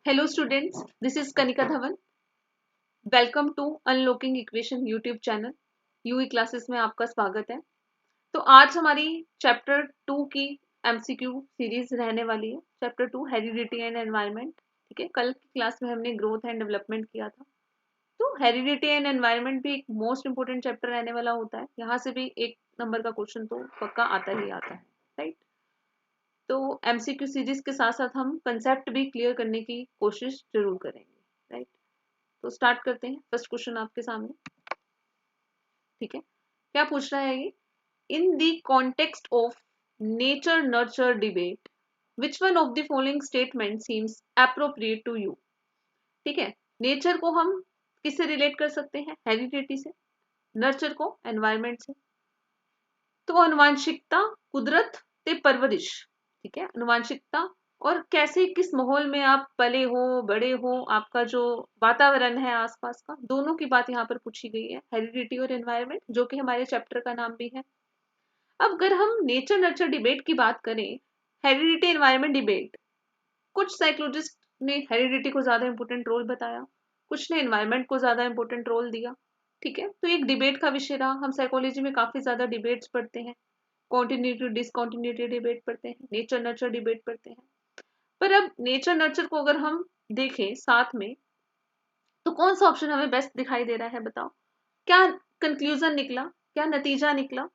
Hello students, this is Kanika Dhawan. Welcome to unlocking equation YouTube channel. UE classes में आपका स्वागत है। तो आज हमारी चैप्टर 2 की एमसीक्यू सीरीज रहने वाली है। Chapter 2 heredity and environment. ठीक है, कल की क्लास में हमने ग्रोथ एंड डेवलपमेंट किया था। तो हेरिडिटी एंड एनवायरनमेंट भी एक मोस्ट इंपोर्टेंट चैप्टर रहने वाला होता है। यहाँ से भी 1 नंबर का क्वेश्चन तो पक्का आता ही आता है, राइट। तो एमसीक्यू सीरीज के साथ साथ हम कंसेप्ट भी क्लियर करने की कोशिश जरूर करेंगे, राइट। तो स्टार्ट करते हैं। फर्स्ट क्वेश्चन आपके सामने, ठीक है। क्या पूछ रहा है ये? In the context of nature nurture debate which one of the following statement seems appropriate to you. ठीक है, नेचर को हम किससे रिलेट कर सकते हैं? हेरिडिटी से। नर्चर को एनवायरमेंट से। तो आनुवांशिकता, कुदरत ते परवरिश। ठीक है, आनुवांशिकता और कैसे किस माहौल में आप पले हो, बड़े हो, आपका जो वातावरण है आसपास का, दोनों की बात यहाँ पर पूछी गई है। हेरिडिटी और एनवायरमेंट, जो कि हमारे चैप्टर का नाम भी है। अब अगर हम नेचर नर्चर डिबेट की बात करें, हेरिडिटी एनवायरमेंट डिबेट, कुछ साइकोलॉजिस्ट ने हेरिडिटी को ज्यादा इंपॉर्टेंट रोल बताया, कुछ ने एनवायरमेंट को ज्यादा इंपॉर्टेंट रोल दिया। ठीक है, तो एक डिबेट का विषय रहा। हम साइकोलॉजी में काफी ज्यादा डिबेट्स पढ़ते हैं, कॉन्टिन्यूटी डिसकॉन्टिन्यूटी डिबेट पढ़ते हैं, नेचर नर्चर डिबेट पढ़ते हैं। पर अब नेचर नर्चर को अगर हम देखें साथ में, तो कौन सा ऑप्शन हमें बेस्ट दिखाई दे रहा है? बताओ, क्या कंक्लूजन निकला, क्या नतीजा निकला?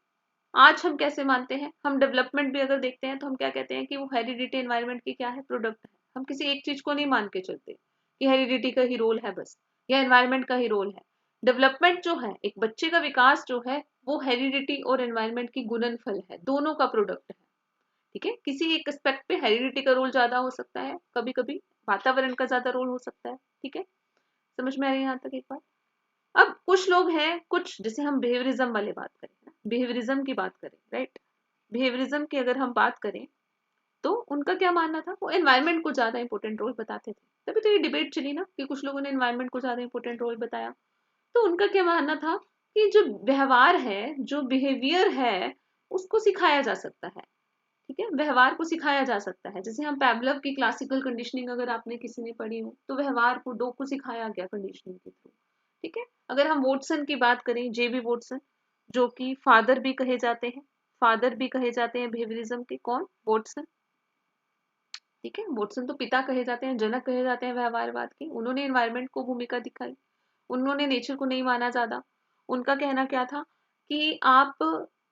आज हम कैसे मानते हैं? हम डेवलपमेंट भी अगर देखते हैं तो हम क्या कहते हैं कि वो हेरिडिटी एनवायरनमेंट की क्या है? प्रोडक्ट है। हम किसी एक चीज को नहीं मान के चलते कि हेरिडिटी का ही रोल है बस, या एनवायरनमेंट का ही रोल है। डेवलपमेंट जो है, एक बच्चे का विकास जो है, वो हेरिडिटी और एनवायरनमेंट की गुणनफल है, दोनों का प्रोडक्ट है। ठीक है, किसी एक एस्पेक्ट पे हेरिडिटी का रोल ज्यादा हो सकता है, कभी कभी वातावरण का ज्यादा रोल हो सकता है। ठीक है, समझ में आ रही है यहाँ तक एक बात? अब कुछ लोग हैं, कुछ जैसे हम बिहेवियरिज्म वाले बात करें ना, बिहेवियरिज्म की बात करें, राइट। बिहेवियरिज्म की अगर हम बात करें तो उनका क्या मानना था? वो एनवायरनमेंट को ज्यादा इंपॉर्टेंट रोल बताते थे। तभी तो ये डिबेट चली ना कि कुछ लोगों ने एनवायरनमेंट को ज्यादा इंपॉर्टेंट रोल बताया। तो उनका क्या मानना था कि जो व्यवहार है, जो बिहेवियर है, उसको सिखाया जा सकता है। ठीक है, व्यवहार को सिखाया जा सकता है। जैसे हम पैवलव की क्लासिकल कंडीशनिंग अगर आपने किसी ने पढ़ी हो, तो व्यवहार को दो को सिखाया गया कंडीशनिंग के थ्रू। ठीक है, अगर हम वोटसन की बात करें, जेबी वोटसन, जो कि फादर भी कहे जाते हैं, फादर भी कहे जाते हैं बिहेवियरिज्म के। कौन? वोटसन। ठीक है, वोटसन तो पिता कहे जाते हैं, जनक कहे जाते हैं व्यवहारवाद के। उन्होंने एनवायरनमेंट को भूमिका दिखाई, उन्होंने नेचर को नहीं माना ज्यादा। उनका कहना क्या था कि आप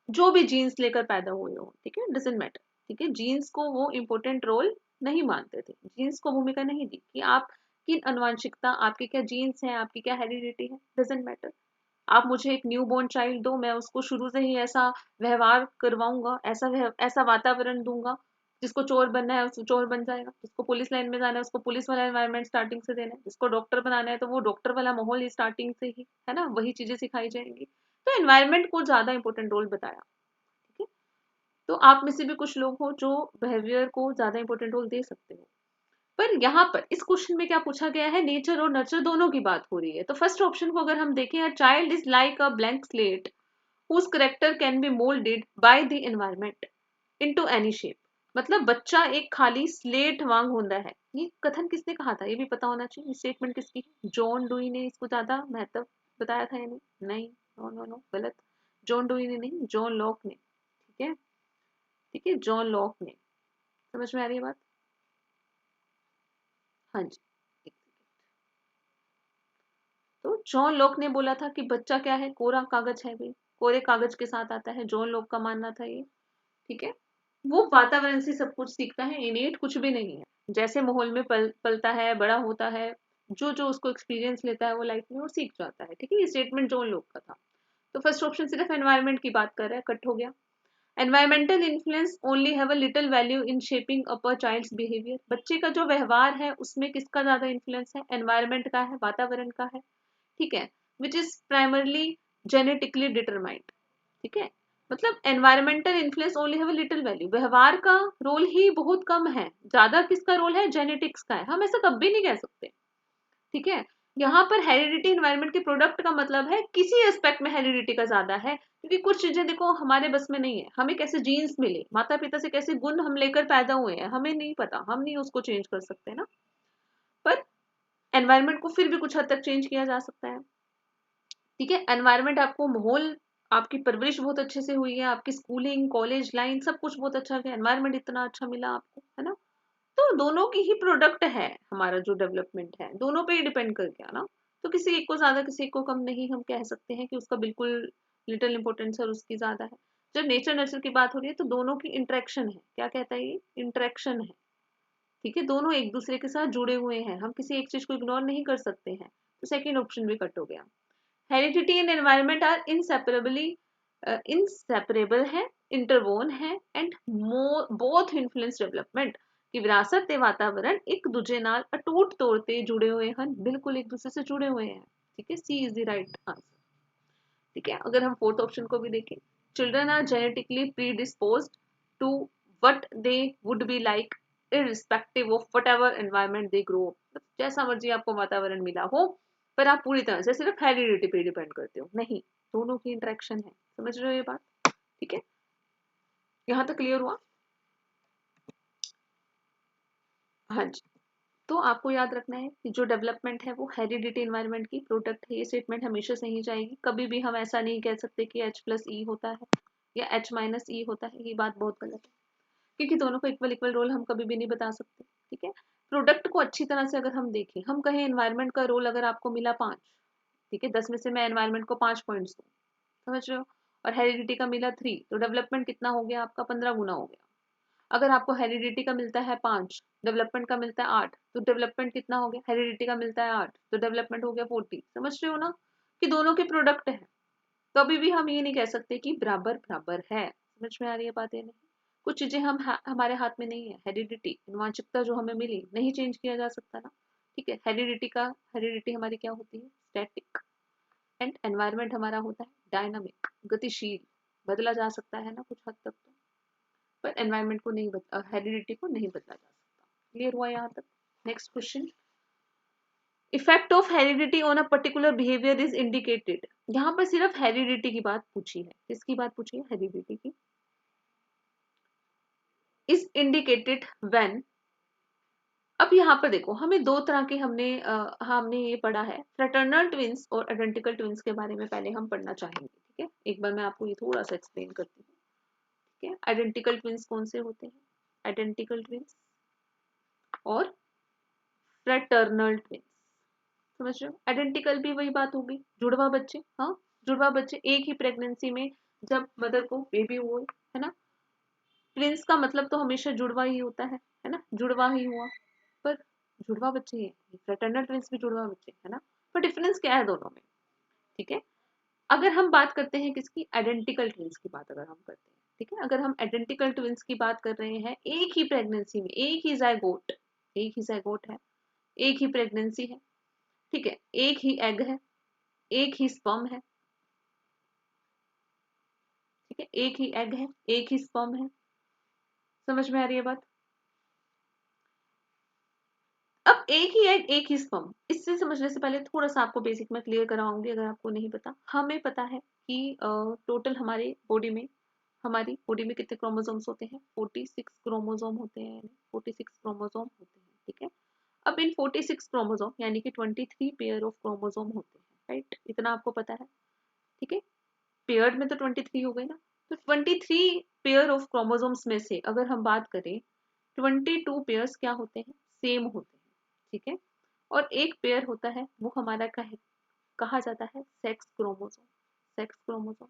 जो भी जीन्स लेकर पैदा हुए हो, ठीक है, डजंट मैटर। ठीक है, जीन्स को वो इम्पोर्टेंट रोल नहीं मानते थे, जीन्स को भूमिका नहीं दी कि आप की अनुवांशिकता, आपकी क्या जीन्स है, आपकी क्या हेरिडिटी है, डजंट मैटर। आप मुझे एक न्यू बॉर्न चाइल्ड दो, मैं उसको शुरू से ही ऐसा व्यवहार करवाऊंगा, ऐसा वातावरण दूंगा, जिसको चोर बनना है उसको चोर बन जाएगा, जिसको पुलिस लाइन में जाना है उसको पुलिस वाला एनवायरनमेंट स्टार्टिंग से देना है, जिसको डॉक्टर बनाना है तो वो डॉक्टर वाला माहौल ही स्टार्टिंग से ही, है ना, वही चीजें सिखाई जाएंगी। तो एनवायरनमेंट को ज्यादा इंपॉर्टेंट रोल बताया। ठीक है, तो आप में से भी कुछ लोग हो जो बिहेवियर को ज्यादा इंपॉर्टेंट रोल दे सकते हो। पर यहाँ पर इस क्वेश्चन में क्या पूछा गया है? नेचर और नर्चर दोनों की बात हो रही है। तो फर्स्ट ऑप्शन को अगर हम देखें, a child is like a blank slate whose character can be molded by the environment into any shape। मतलब बच्चा एक खाली स्लेट वांग होता है। ये कथन किसने कहा था? ये भी पता होना चाहिए। स्टेटमेंट किसकी है? जॉन डुई ने इसको ज्यादा महत्व बताया था या नहीं? नहीं, नो नो नो, गलत। जॉन डुई ने नहीं, जॉन लॉक ने। ठीक है, ठीक है, जॉन लॉक ने। समझ में आ रही है बात? हाँ जी, एक सेकंड। तो जॉन लॉक ने बोला था कि बच्चा क्या है? कोरा कागज है भाई, कोरे कागज के साथ आता है। जॉन लॉक का मानना था ये। ठीक है, वो वातावरण से सब कुछ सीखता है, इनेट कुछ भी नहीं है। जैसे माहौल में पलता है, बड़ा होता है, जो जो उसको एक्सपीरियंस लेता है वो लाइफ में, वो सीख जाता है। ठीक है, ये स्टेटमेंट जॉन लोग का था। तो फर्स्ट ऑप्शन सिर्फ एनवायरनमेंट की बात कर रहा है, कट हो गया। Environmental influence only have a little value in shaping up a child's behaviour. बच्चे का जो व्यवहार है उसमें किसका ज्यादा इन्फ्लुएंस है? एनवायरमेंट का है, वातावरण का है। ठीक है, which is primarily genetically determined. ठीक है, मतलब environmental influence only have a little value, व्यवहार का रोल ही बहुत कम है, ज्यादा किसका रोल है? जेनेटिक्स का है। हम ऐसा कभी नहीं कह सकते। ठीक है, यहाँ पर हेरिडिटी एनवायरमेंट के प्रोडक्ट का मतलब है किसी एस्पेक्ट में हेरिडिटी का ज्यादा है, क्योंकि कुछ चीजें देखो हमारे बस में नहीं है। हमें कैसे जीन्स मिले, माता पिता से कैसे गुण हम लेकर पैदा हुए हैं, हमें नहीं पता, हम नहीं उसको चेंज कर सकते ना। पर एनवायरनमेंट को फिर भी कुछ हद तक चेंज किया जा सकता है, ठीक है। एनवायरनमेंट, आपको माहौल, आपकी परवरिश बहुत अच्छे से हुई है, आपकी स्कूलिंग, कॉलेज लाइन, सब कुछ बहुत अच्छा गया, एनवायरनमेंट इतना अच्छा मिला आपको, है ना। तो दोनों की ही प्रोडक्ट है हमारा जो डेवलपमेंट है, दोनों पे ही डिपेंड कर गया ना। तो किसी एक को ज्यादा किसी एक को कम नहीं हम कह सकते हैं कि उसका बिल्कुल लिटिल इंपॉर्टेंस और उसकी ज्यादा है। जब नेचर नेचर की बात हो रही है तो दोनों की इंटरेक्शन है, क्या कहता है ये, इंटरेक्शन है, ठीक है। दोनों एक दूसरे के साथ जुड़े हुए हैं, हम किसी एक चीज को इग्नोर नहीं कर सकते हैं। तो सेकेंड ऑप्शन भी कट हो गया। Heredity and environment are inseparably inseparable है, इंटरवोन है एंड बोथ इन्फ्लुएंस डेवलपमेंट, कि विरासत ते वातावरण एक दूजे नाल अटूट तौर ते जुड़े हुए हैं, बिल्कुल एक दूसरे से जुड़े हुए हैं, ठीक है। C is the right answer, ठीक है। अगर हम फोर्थ ऑप्शन को भी देखें, children are genetically predisposed to what they would be like irrespective of whatever environment they grow up, जैसा मर्जी आपको वातावरण मिला हो, पर आप पूरी तरह से सिर्फ हेरिडिटी पे डिपेंड करते हो, नहीं, दोनों की इंटरेक्शन है। समझ रहे हो ये बात, ठीक है। यहां तक क्लियर हुआ? हाँ जी। तो आपको याद रखना है कि जो डेवलपमेंट है वो हेरिडिटी एनवायरनमेंट की प्रोडक्ट है, ये स्टेटमेंट हमेशा सही जाएगी। कभी भी हम ऐसा नहीं कह सकते कि H+E होता है या H-E होता है, ये बात बहुत गलत है, क्योंकि दोनों को इक्वल इक्वल रोल हम कभी भी नहीं बता सकते, ठीक है। प्रोडक्ट को अच्छी तरह से अगर हम देखें, हम कहें एनवायरनमेंट का रोल अगर आपको मिला 5, ठीक है, 10 में से मैं एनवायरनमेंट को 5 पॉइंट्स दूँ, समझ रहे हो, और हेरिडिटी का मिला 3, तो डेवलपमेंट कितना हो गया आपका, 15 गुना हो गया। अगर आपको हेरिडिटी का मिलता है 5, डेवलपमेंट का मिलता है 8, तो डेवलपमेंट कितना हो गया, हेरिडिटी का मिलता है 8, तो डेवलपमेंट हो गया 40। समझ रहे हो ना कि दोनों के प्रोडक्ट है। कभी भी हम ये नहीं कह सकते कि बराबर बराबर है। समझ में आ रही है बात या नहीं? कुछ चीजें हमारे हाथ में नहीं है। हेरिडिटी, आनुवंशिकता जो हमें मिली, नहीं चेंज किया जा सकता ना, ठीक है। हेरिडिटी हमारी क्या होती है, स्टैटिक, एंड एनवायरनमेंट हमारा होता है डायनामिक, गतिशील, बदला जा सकता है ना कुछ हद तक तो, पर एनवायरनमेंट को नहीं बदला, हेरिडिटी को नहीं बदला जा सकता। क्लियर हुआ यहाँ तक? Next question, effect of heredity on a particular behaviour is indicated. यहाँ पर सिर्फ हेरिडिटी की बात पूछी है, किसकी बात पूछी है, हेरिडिटी की। इज इंडिकेटेड व्हेन, अब यहाँ पर देखो, हमें दो तरह के हमने ये पढ़ा है, फ्रेटर्नल ट्विंस और आइडेंटिकल ट्विंस के बारे में पहले हम पढ़ना चाहेंगे, ठीक है। एक बार मैं आपको ये थोड़ा सा एक्सप्लेन करती हूँ, ठीक है। आइडेंटिकल ट्विंस कौन से होते हैं, आइडेंटिकल ट्विंस और फ्रेटर्नल ट्विंस, समझ रहे हो। आइडेंटिकल भी वही बात होगी, जुड़वा बच्चे, हाँ, जुड़वा बच्चे एक ही प्रेगनेंसी में जब मदर को बेबी हुआ, है ना। ट्विंस का मतलब तो हमेशा जुड़वा ही होता है ना, जुड़वा ही हुआ, पर जुड़वा बच्चे ही हैं, फ्रेटर्नल ट्विंस भी जुड़वा बच्चे, है ना। पर डिफरेंस क्या है दोनों में, ठीक है। अगर हम बात करते हैं किसकी, आइडेंटिकल ट्विंस की बात अगर हम करते हैं, ठीक है, अगर हम आइडेंटिकल ट्विंस की बात कर रहे हैं, एक ही प्रेगनेंसी में, एक ही जायगोट है, एक ही प्रेगनेंसी है, ठीक है, एक ही एग है, एक ही स्पर्म है, ठीक है, एक ही एग है, एक ही स्पर्म है। समझ में आ रही है बात? अब एक ही एग एक ही स्पर्म, इससे समझने से पहले थोड़ा सा आपको बेसिक में क्लियर कराऊंगी अगर आपको नहीं पता। हमें पता है कि टोटल हमारी बॉडी में कितने क्रोमोसोम्स होते हैं, 46 क्रोमोसोम होते हैं, 46 क्रोमोसोम होते हैं, ठीक है। अब इन 46 क्रोमोसोम यानी कि 23 पेयर ऑफ क्रोमोसोम होते हैं, राइट, इतना आपको पता है, ठीक है। पेयर्ड में तो 23 हो गए ना, तो 23 पेयर ऑफ क्रोमोसोम्स में से अगर हम बात करें, 22 पेयर्स क्या होते हैं, सेम होते हैं, ठीक है। और एक पेयर होता है वो हमारा कहा जाता है सेक्स क्रोमोसोम, सेक्स क्रोमोसोम।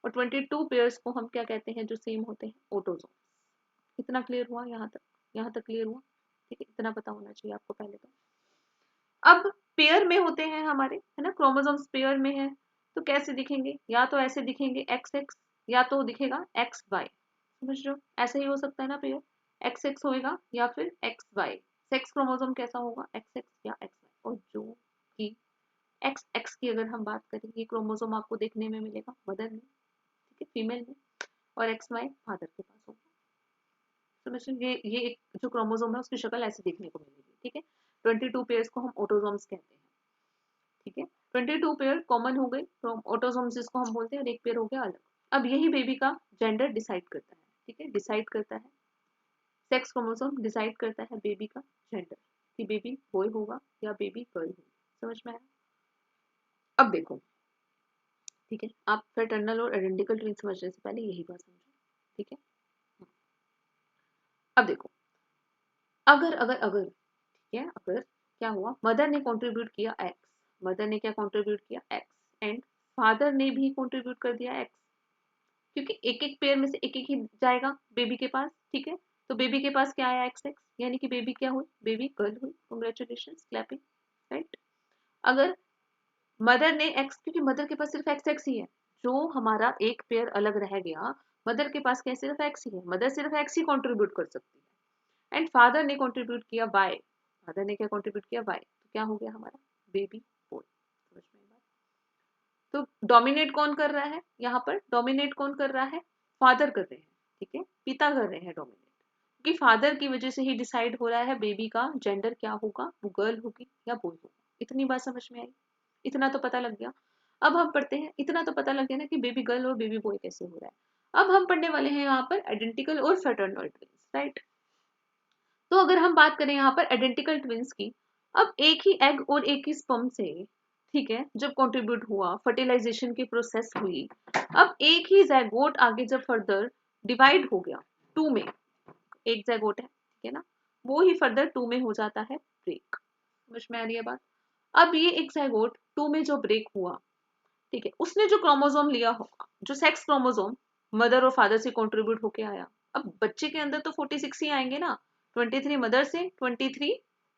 और 22 पेयर्स को हम क्या कहते हैं जो सेम होते हैं, ऑटोसोम। इतना क्लियर हुआ यहाँ तक? यहाँ तक क्लियर हुआ, ठीक है, इतना पता होना चाहिए आपको पहले तो। अब पेयर में होते हैं हमारे, है ना, क्रोमोसोम्स पेयर में है, तो कैसे दिखेंगे, या तो ऐसे दिखेंगे एक्स एक्स, या तो दिखेगा एक्स वाई, समझ रहे हो, ऐसे ही हो सकता है ना पेयर, एक्स एक्स होएगा या फिर एक्स वाई। सेक्स क्रोमोसोम कैसा होगा, एक्स एक्स या एक्स वाई। और जो कि एक्स एक्स की अगर हम बात करें, ये क्रोमोसोम आपको देखने में मिलेगा मदर में, ठीक है, फीमेल में, और एक्स वाई फादर के पास होगा। समझ रहे, ये एक जो क्रोमोसोम है उसकी शक्ल ऐसे देखने को मिलेगी, ठीक है। 22 पेयर्स को हम ऑटोसोम्स कहते हैं, ठीक है। 22 पेयर कॉमन हो गए, ऑटोसोम्स जिसको हम बोलते हैं, और एक पेयर हो गया अलग। अब यही बेबी का जेंडर डिसाइड करता है, ठीक है, डिसाइड करता है, सेक्स क्रोमोसोम डिसाइड करता है बेबी का जेंडर, कि बेबी बॉय होगा या बेबी गर्ल होगी। समझ में आया? अब देखो, ठीक है, आप फ्रेटर्नल और आइडेंटिकल ट्विन समझने से पहले यही बात समझो, ठीक है। अब देखो, अगर अगर अगर ठीक है, अगर क्या हुआ, मदर ने कंट्रीब्यूट किया एक्स, मदर ने क्या कंट्रीब्यूट किया एक्स, एंड फादर ने भी कंट्रीब्यूट कर दिया एक्स, क्योंकि एक एक पेयर में से एक एक ही जाएगा बेबी के पास, ठीक है। तो बेबी के पास क्या आया, एक्स एक्स, यानी कि बेबी क्या हुई, बेबी गर्ल हुई। Congratulation, clapping, right. अगर मदर ने एक्स, क्योंकि मदर के पास सिर्फ एक्स एक्स ही है, जो हमारा एक पेयर अलग रह गया, मदर के पास क्या सिर्फ एक्स ही है, मदर सिर्फ एक्स ही कंट्रीब्यूट कर सकती है। एंड फादर ने कंट्रीब्यूट किया वाई, फादर ने क्या कंट्रीब्यूट किया, वाई, तो क्या हो गया हमारा, बेबी बॉय। समझ में आई बात? तो डोमिनेट कौन कर रहा है यहाँ पर, डोमिनेट कौन कर रहा है, फादर कर रहे हैं, ठीक है, पिता कर रहे हैं डोमिनेट, क्योंकि फादर की वजह से ही डिसाइड हो रहा है बेबी का जेंडर क्या होगा, वो गर्ल होगी या बॉय होगा। इतनी बात समझ में आई? इतना तो पता लग गया। अब हम पढ़ते हैं, इतना तो पता लग गया ना कि बेबी गर्ल और बेबी बॉय कैसे हो रहा है। अब हम पढ़ने वाले हैं यहाँ पर आइडेंटिकल और फ्रेटर्नल ट्विंस, राइट। तो अगर हम बात करें यहाँ पर आइडेंटिकल ट्विंस की, अब एक ही एग और एक ही स्पर्म से, ठीक है, जब कंट्रीब्यूट हुआ, फर्टिलाइजेशन की प्रोसेस हुई, अब एक ही ज़ायगोट आगे जब फर्दर डिवाइड हो गया टू में, एक ज़ायगोट है, ठीक है ना, वो ही फर्दर टू में हो जाता है ब्रेक। समझ में आ रही है बात? अब ये एक ज़ायगोट टू में जो ब्रेक हुआ, ठीक है, उसने जो क्रोमोसोम लिया होगा, जो सेक्स क्रोमोसोम मदर और फादर से कंट्रीब्यूट होके आया, अब बच्चे के अंदर तो 46 ही आएंगे ना, 23 मदर से, 23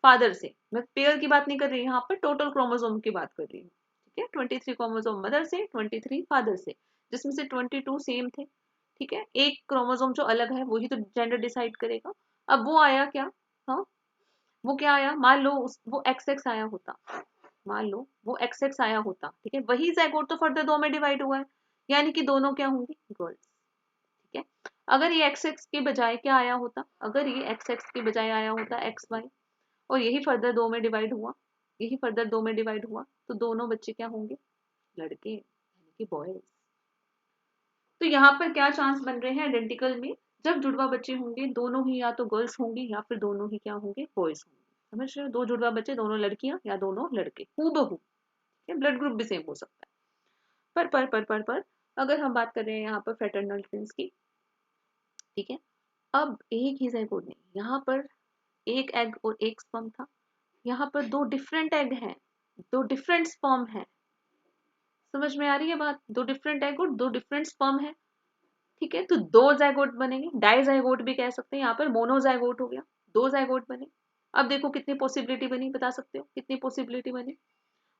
फादर से। मैं पेयर की बात नहीं कर रही यहाँ पर, टोटल क्रोमोसोम की बात कर रही हूँ, ठीक है। 23 क्रोमोसोम मदर से, 23 फादर से, जिसमें से 22 सेम थे, ठीक है। एक क्रोमोसोम जो अलग है वही तो जेंडर डिसाइड करेगा। अब वो आया क्या, हाँ, वो क्या आया, मान लो वो एक्स एक्स आया होता, मान लो वो एक्स एक्स आया होता, ठीक है, वही ज़ायगोट तो फर्दर दो में डिवाइड हुआ है, यानी कि दोनों क्या होंगी, गर्ल्स, ठीक है। अगर ये एक्स एक्स के बजाय क्या आया होता, अगर ये एक्स एक्स के बजाय आया होता एक्स वाई, और यही फर्दर दो में डिवाइड हुआ, यही फर्दर दो में डिवाइड हुआ, तो दोनों बच्चे क्या होंगे, लड़के, यानी कि बॉयज। तो यहाँ पर क्या चांस बन रहे हैं आइडेंटिकल में, जब जुड़वा बच्चे होंगे दोनों ही या तो गर्ल्स होंगी या फिर दोनों ही क्या होंगे, बॉयज होंगे। समझ रहे हो, दो जुड़वा बच्चे, दोनों लड़कियां या दोनों लड़के, हूबहू, ब्लड ग्रुप भी सेम हो सकता है। पर अगर हम बात कर रहे हैं यहाँ पर फ्रेटर्नल ट्विंस की, ठीक है, अब एक ही ज़ायगोट नहीं, यहाँ पर एक एग और एक स्पर्म था, यहाँ पर दो डिफरेंट एग हैं, दो डिफरेंट स्पर्म हैं। समझ में आ रही है बात, दो डिफरेंट एग और दो डिफरेंट स्पर्म है, ठीक है। तो दो ज़ायगोट बनेंगे, डाई ज़ायगोट भी कह सकते हैं, यहाँ पर मोनोज़ायगोट हो गया, दो ज़ायगोट बने। अब देखो कितनी पॉसिबिलिटी बनी, बता सकते हो कितनी पॉसिबिलिटी बनी।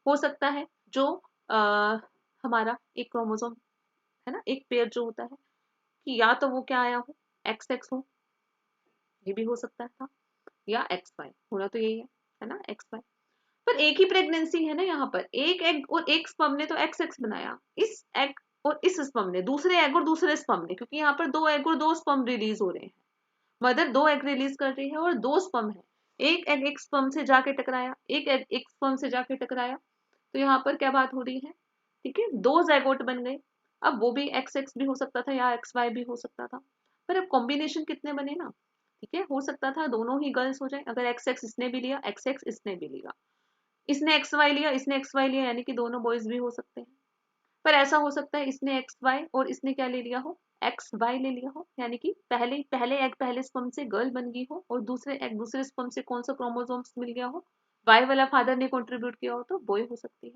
हो सकता है जो हमारा एक क्रोमोसोम है ना, एक पेयर जो होता है, कि या तो वो क्या आया हो, एक्स एक्स हो, ये भी हो सकता था, या एक्स वाई, होना तो यही है ना, एक्स वाई। पर एक ही प्रेगनेंसी है ना, यहाँ पर एक एग और एक स्पर्म ने तो एक्स एक्स बनाया, इस एग और इस स्पर्म ने, दूसरे एग और दूसरे स्पर्म ने, क्योंकि यहाँ पर दो एग और दो स्पर्म रिलीज हो रहे हैं, मदर दो एग रिलीज कर रही है और दो स्पर्म है, एक एग एक स्पर्म से जाके टकराया, एक एग एक स्पर्म से जाके टकराया, तो यहाँ पर क्या बात हो रही है, ठीक है, दो ज़ायगोट बन गए। अब वो भी एक्स एक्स भी हो सकता था या एक्स वाई भी हो सकता था, पर अब कॉम्बिनेशन कितने बने ना, ठीक है, हो सकता था दोनों ही गर्ल्स हो जाए, अगर एक्स एक्स इसने भी लिया, एक्स एक्स इसने भी लिया, इसने एक्स वाई लिया, इसने एक्स वाई लिया, यानी कि दोनों बॉयज भी हो सकते हैं। पर ऐसा हो सकता है इसने एक्स वाई और इसने क्या ले लिया हो, एक्स वाई ले लिया हो, यानी कि पहले पहले एग पहले स्पर्म से गर्ल बन गई हो और दूसरे एग दूसरे स्पर्म से कौन सा क्रोमोसोम्स मिल गया हो, वाई वाला फादर ने कंट्रीब्यूट किया हो, तो बॉय हो सकती है,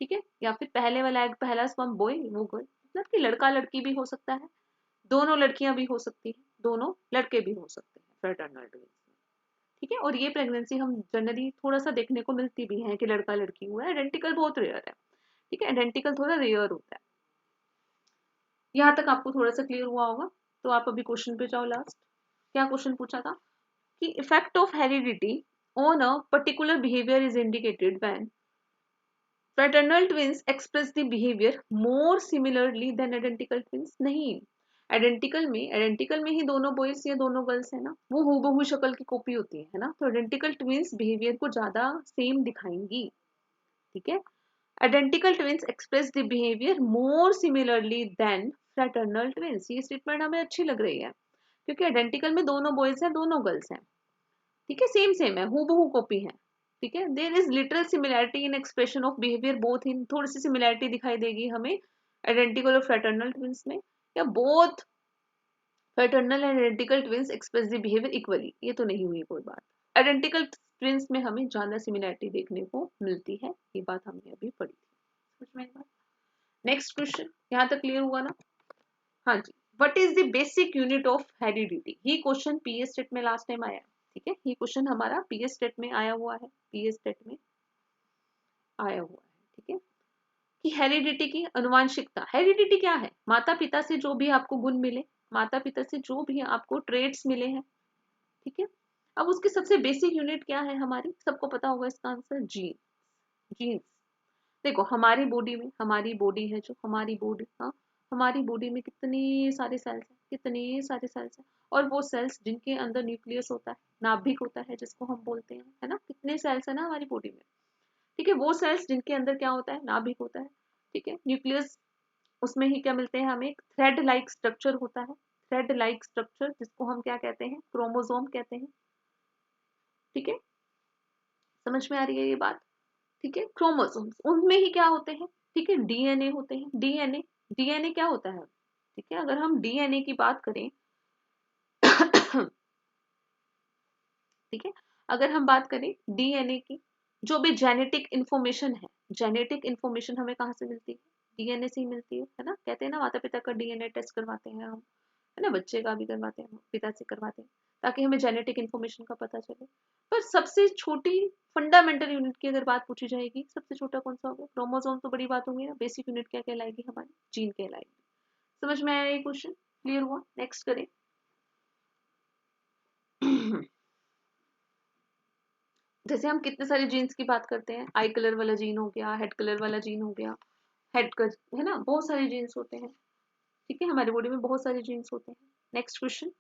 ठीक है। या फिर पहले वाला एग पहला स्पर्म बॉय, वो गर्ल, मतलब कि लड़का लड़की भी हो सकता है, दोनों लड़कियां भी हो सकती है, दोनों लड़के भी हो सकते हैं फ्रेटर्नल ट्विंस में, ठीक है। और ये प्रेगनेंसी हम जनरली थोड़ा सा देखने को मिलती भी है कि लड़का लड़की हुआ है, आइडेंटिकल बहुत रेयर है, ठीक है, आइडेंटिकल थोड़ा रेयर होता है। यहाँ तक आपको थोड़ा सा क्लियर हुआ होगा, तो आप अभी क्वेश्चन पे जाओ लास्ट। क्या क्वेश्चन पूछा था कि effect of heredity on a particular behaviour is indicated when fraternal twins express the behaviour more similarly than identical twins. नहीं, आइडेंटिकल में ही दोनों बॉयज या दोनों गर्ल्स है ना, वो हूबहू शक्ल की कॉपी होती है ना, तो आइडेंटिकल ट्विंस बिहेवियर को ज्यादा सेम दिखाएंगी, ठीक है। Identical twins express the behaviour more similarly than fraternal twins, ये स्टेटमेंट हमें अच्छी लग रही है, क्योंकि आइडेंटिकल में दोनों बॉयज हैं दोनों गर्ल्स हैं, ठीक है, सेम सेम है, हूबहू कॉपी है। ठीक है, there is literal similarity in expression of behaviour both in, थोड़ी सी सिमिलैरिटी दिखाई देगी हमें आइडेंटिकल और फ्रेटर्नल ट्विंस में, या both fraternal and identical twins express the behaviour equally, ये तो नहीं हुई कोई बात। आइडेंटिकल ट्विंस में हमें ज्यादा सिमिलैरिटी देखने को मिलती है, ये बात हमने अभी पढ़ी थी। समझ में आई बात? नेक्स्ट क्वेश्चन, यहाँ तक क्लियर हुआ ना? हाँ जी, what is the basic unit of heredity, ये क्वेश्चन पीएस स्टेट में लास्ट टाइम आया। ठीक है, ये क्वेश्चन हमारा पीएस स्टेट में आया हुआ है, पीएस स्टेट में आया हुआ है। ठीक है, कि हेरिडिटी की अनुवांशिकता, हेरिडिटी क्या है? माता पिता से जो भी आपको गुण मिले, माता पिता से जो भी आपको ट्रेड्स मिले हैं। ठीक है, अब उसकी सबसे बेसिक यूनिट क्या है हमारी, सबको पता होगा इसका आंसर, जीन। जीन्स। देखो हमारी बॉडी में, हमारी बॉडी है जो हमारी बॉडी, हाँ, हमारी बॉडी में कितने सारे सेल्स हैं, कितने सारे सेल्स हैं, और वो सेल्स जिनके अंदर न्यूक्लियस होता है, नाभिक होता है जिसको हम बोलते हैं, है ना, कितने सेल्स है ना हमारी बॉडी में। ठीक है, वो सेल्स जिनके अंदर क्या होता है, नाभिक होता है। ठीक है, न्यूक्लियस, उसमें ही क्या मिलते हैं हमें, एक थ्रेड लाइक स्ट्रक्चर होता है, थ्रेड लाइक स्ट्रक्चर जिसको हम क्या कहते हैं, क्रोमोसोम कहते हैं। ठीक है, समझ में आ रही है ये बात? ठीक है, क्रोमोसोम्स, उनमें ही क्या होते हैं, ठीक है, डीएनए होते हैं, डीएनए। डीएनए क्या होता है? ठीक है, अगर हम डीएनए की बात करें ठीक है, अगर हम बात करें डीएनए की, जो भी जेनेटिक इंफॉर्मेशन है, जेनेटिक इंफॉर्मेशन हमें कहाँ से मिलती है, डीएनए से ही मिलती है ना। कहते हैं ना, माता पिता का डीएनए टेस्ट करवाते हैं हम, है ना, बच्चे का भी करवाते हैं, पिता से करवाते हैं, ताकि हमें जेनेटिक इंफॉर्मेशन का पता चले। पर सबसे छोटी फंडामेंटल यूनिट की अगर बात पूछी जाएगी, सबसे छोटा कौन सा होगा, क्रोमोसोम, तो बड़ी बात होगी ना, बेसिक यूनिट क्या कहलाएगी हमारी, जीन कहलाएगी। समझ में आया ये क्वेश्चन, क्लियर हुआ? नेक्स्ट करें। जैसे हम कितने सारे जीन्स की बात करते हैं, आई कलर वाला जीन हो गया, हेड कलर वाला जीन हो गया, हेड का, है ना, बहुत सारे जीन्स होते हैं। ठीक है, हमारी बॉडी में बहुत सारे जीन्स होते हैं। Next question,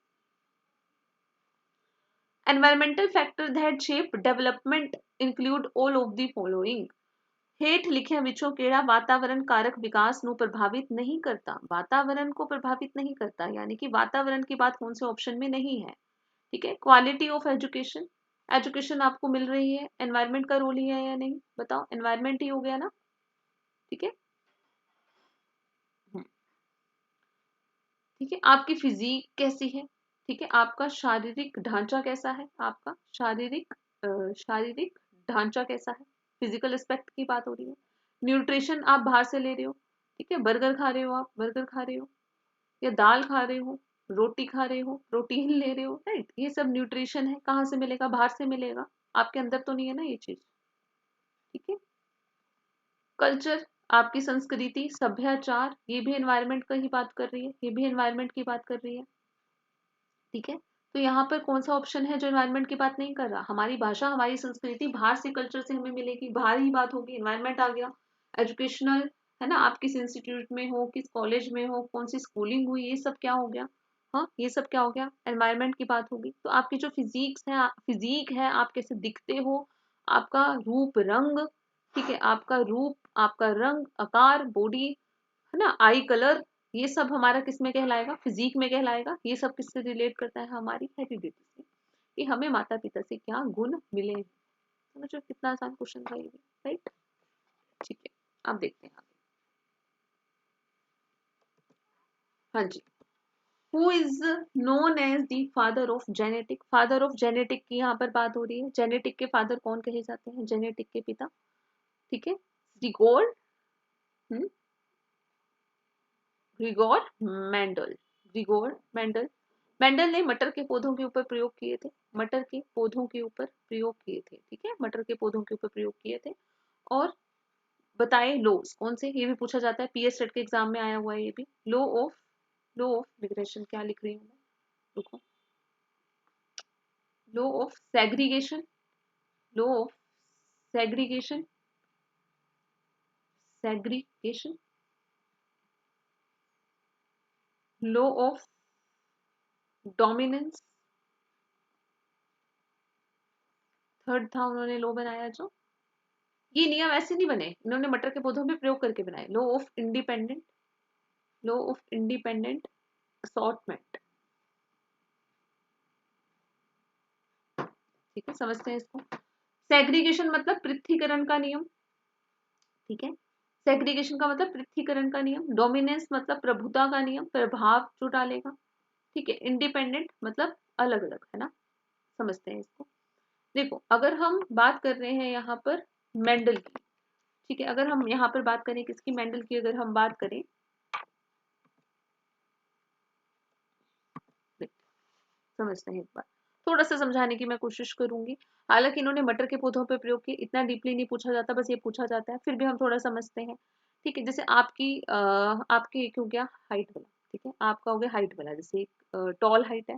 environmental factor that shape development include all of the following, हेठ लिखे विचों केड़ा वातावरण कारक विकास ਨੂੰ प्रभावित नहीं करता, वातावरण को प्रभावित नहीं करता, यानी कि वातावरण की बात कौन से ऑप्शन में नहीं है। ठीक है, क्वालिटी ऑफ एजुकेशन, एजुकेशन आपको मिल रही है, एनवायरमेंट का रोल ही है या नहीं, बताओ, एनवायरमेंट ही हो गया ना। ठीक है, ठीक है, आपकी फिजिक कैसी है, ठीक है, आपका शारीरिक ढांचा कैसा है, आपका शारीरिक ढांचा कैसा है, फिजिकल एस्पेक्ट की बात हो रही है। न्यूट्रिशन आप बाहर से ले रहे हो, ठीक है, बर्गर खा रहे हो, आप बर्गर खा रहे हो, या दाल खा रहे हो, रोटी खा रहे हो, प्रोटीन ले रहे हो, राइट, ये सब न्यूट्रिशन है, कहाँ से मिलेगा, बाहर से मिलेगा, आपके अंदर तो नहीं है ना ये चीज। ठीक है, कल्चर, आपकी संस्कृति, सभ्याचार, ये भी एनवायरनमेंट का ही बात कर रही है, ये भी एनवायरनमेंट की बात कर रही है। ठीक है, तो यहाँ पर कौन सा ऑप्शन है जो एनवायरनमेंट की बात नहीं कर रहा, हमारी भाषा, हमारी संस्कृति बाहर से, कल्चर से हमें मिलेगी, बाहर ही बात होगी, एनवायरनमेंट आ गया। एजुकेशनल, है ना, आप किस इंस्टीट्यूट में हो, किस कॉलेज में हो, कौन सी स्कूलिंग हुई, ये सब क्या हो गया, हाँ, ये सब क्या हो गया, एनवायरनमेंट की बात होगी। तो आपकी जो फिजिक है, आप कैसे दिखते हो, आपका रूप रंग, ठीक है, आपका रूप, आपका रंग, आकार, बॉडी, है ना, आई कलर, ये सब हमारा किस में कहलाएगा, फिजिक में कहलाएगा। ये सब किससे रिलेट करता है, हमारी हेरिडिटी से, कि हमें माता पिता से क्या गुण मिले हैं। समझो कितना आसान क्वेश्चन था ये भी, राइट। ठीक है, अब देखते हैं आगे। हाँ जी, who is known as the father of genetic, father of genetic की यहाँ पर बात हो रही है, जेनेटिक के फादर कौन कहे जाते हैं, जेनेटिक के पिता, ठीक है, Grigor, Grigor Mendel, Grigor Mendel. Mendel ने मटर के पौधों के ऊपर प्रयोग किए थे, मटर के पौधों के ऊपर प्रयोग किए थे, ठीक है, मटर के पौधों के ऊपर प्रयोग किए थे। और बताए लॉज कौन से, ये भी पूछा जाता है, पीएस सेट के एग्जाम में आया हुआ है ये भी। लॉ ऑफ रिग्रेशन, क्या लिख रही हूँ मैं, रुको, law of segregation, law of segregation, segregation, law of dominance, third था उन्होंने लॉ बनाया जो, ये नियम ऐसे नहीं बने, इन्होंने मटर के पौधों में प्रयोग करके बनाए। Law of independent, law of independent assortment, ठीक है, समझते हैं इसको। सेग्रीगेशन मतलब पृथ्वीकरण का नियम, ठीक है, सेग्रीगेशन का मतलब पृथ्वीकरण का नियम। डोमिनेंस मतलब प्रभुता का नियम, प्रभाव जो डालेगा, ठीक है। इंडिपेंडेंट मतलब अलग अलग, है ना, समझते हैं इसको। देखो अगर हम बात कर रहे हैं यहाँ पर मेंडल की, ठीक है, अगर हम यहाँ पर बात करें किसकी, मेंडल की अगर हम बात करें, समझते हैं एक बार, थोड़ा सा समझाने की मैं कोशिश करूंगी। हालांकि इन्होंने मटर के पौधों पर प्रयोग किया, इतना डीपली नहीं पूछा जाता, बस ये पूछा जाता है, फिर भी हम थोड़ा समझते हैं, ठीक है। जैसे आपकी एक हो गया हाइट वाला, ठीक है, आपका हो गया हाइट वाला, जैसे एक टॉल हाइट है,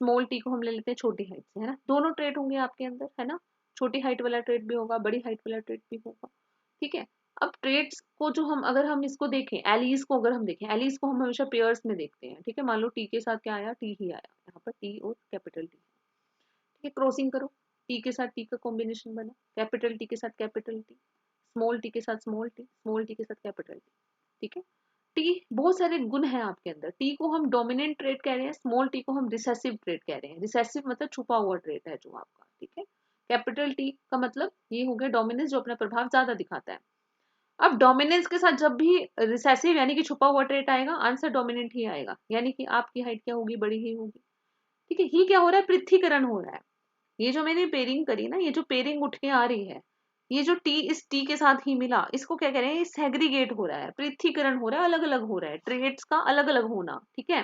स्मॉल टी को हम ले लेते हैं छोटी हाइट से, है ना, दोनों ट्रेट होंगे आपके अंदर, है ना, छोटी हाइट वाला ट्रेट भी होगा, बड़ी हाइट वाला ट्रेट भी होगा, ठीक है। अब ट्रेड्स को जो हम अगर हम इसको देखें, एलीज को अगर हम देखें, एलीज को हम हमेशा पेयर्स में देखते हैं, ठीक है। मान लो टी के साथ क्या आया, टी ही आया, यहाँ पर टी और कैपिटल टी, ठीक है, क्रॉसिंग करो, टी के साथ टी का कॉम्बिनेशन बना, कैपिटल टी के साथ कैपिटल टी, स्मॉल टी के साथ स्मॉल टी, स्मॉल टी के साथ कैपिटल टी, ठीक है। टी बहुत सारे गुण हैं आपके अंदर, टी को हम डोमिनेंट ट्रेट कह रहे हैं, स्मॉल टी को हम रिसेसिव ट्रेट कह रहे हैं, रिसेसिव मतलब छुपा हुआ ट्रेट है जो आपका, ठीक है। कैपिटल टी का मतलब ये हो गया डोमिनेंस, जो अपना प्रभाव ज्यादा दिखाता है। अब डोमिनेंस के साथ जब भी रिसेसिव यानी कि छुपा हुआ ट्रेट आएगा, आंसर डोमिनेंट ही आएगा, यानी कि आपकी हाइट क्या होगी, बड़ी ही होगी, ठीक है। ये क्या हो रहा है, पृथ्वीकरण हो रहा है। ये जो मैंने पेयरिंग करी ना, ये जो पेयरिंग उठ के आ रही है, ये जो टी इस टी के साथ ही मिला, इसको क्या कह रहे हैं, सेग्रीगेट हो रहा है, पृथ्वीकरण हो रहा है, अलग अलग हो रहा है, ट्रेड्स का अलग अलग होना, ठीक है।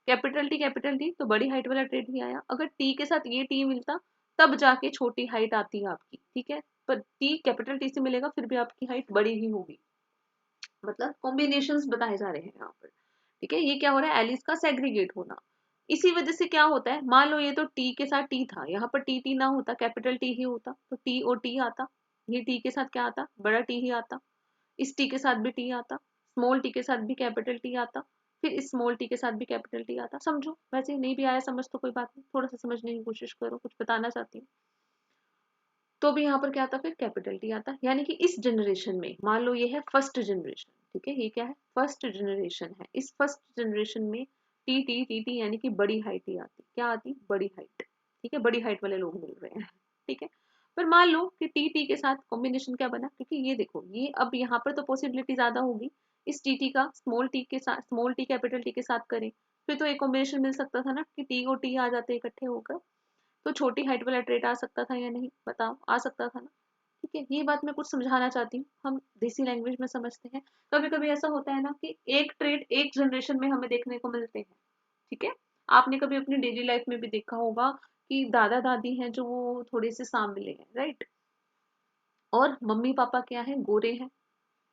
कैपिटल टी तो बड़ी हाइट वाला ट्रेड ही आया, अगर टी के साथ ये टी मिलता तब जाके छोटी हाइट आती है आपकी, ठीक है। पर टी कैपिटल टी से मिलेगा फिर भी आपकी हाइट बड़ी ही होगी, मतलब कॉम्बिनेशंस बताए जा रहे हैं यहाँ पर, ठीक है। ये क्या हो रहा है, एलिस का सेग्रीगेट होना। इसी वजह से क्या होता है, मान लो ये तो टी के साथ टी था, यहाँ पर टी टी ना होता, कैपिटल टी ही होता, तो टी और टी आता, ये टी के साथ क्या आता, बड़ा टी ही आता, इस टी के साथ भी टी आता, स्मॉल टी के साथ भी कैपिटल टी आता, फिर इस स्मॉल टी के साथ भी कैपिटल टी आता। समझो, वैसे नहीं भी आया समझ तो कोई बात नहीं, थोड़ा सा समझने की कोशिश करो, कुछ बताना चाहती हूँ। तो भी यहाँ पर क्या आता, फिर कैपिटल टी आता, यानी कि इस जनरेशन में मान लो ये है फर्स्ट जनरेशन, ठीक है, ये क्या है, फर्स्ट जनरेशन है, इस फर्स्ट जनरेशन में टी टी टी टी यानी कि बड़ी हाइट ही आती, क्या आती, बड़ी हाइट, ठीक है, बड़ी हाइट वाले लोग मिल रहे हैं, ठीक है। पर मान लो कि टी टी के साथ कॉम्बिनेशन क्या बना, क्योंकि ये देखो, ये अब यहाँ पर तो पॉसिबिलिटी ज्यादा होगी, इस टी टी का स्मॉल टी के साथ, स्मॉल टी कैपिटल टी के साथ करें, फिर तो एक कॉम्बिनेशन मिल सकता था ना, कि टी और टी आ जाते इकट्ठे होकर, तो छोटी हाइट वाला ट्रेट आ सकता था या नहीं, बताओ, आ सकता था ना, ठीक है। ये बात मैं कुछ समझाना चाहती हूँ, हम देसी लैंग्वेज में समझते हैं। कभी कभी ऐसा होता है ना कि एक ट्रेट एक जनरेशन में हमें देखने को मिलते हैं, ठीक है। आपने कभी अपनी डेली लाइफ में भी देखा होगा कि दादा दादी हैं जो वो थोड़े से सांवले हैं, राइट, और मम्मी पापा क्या है, गोरे हैं।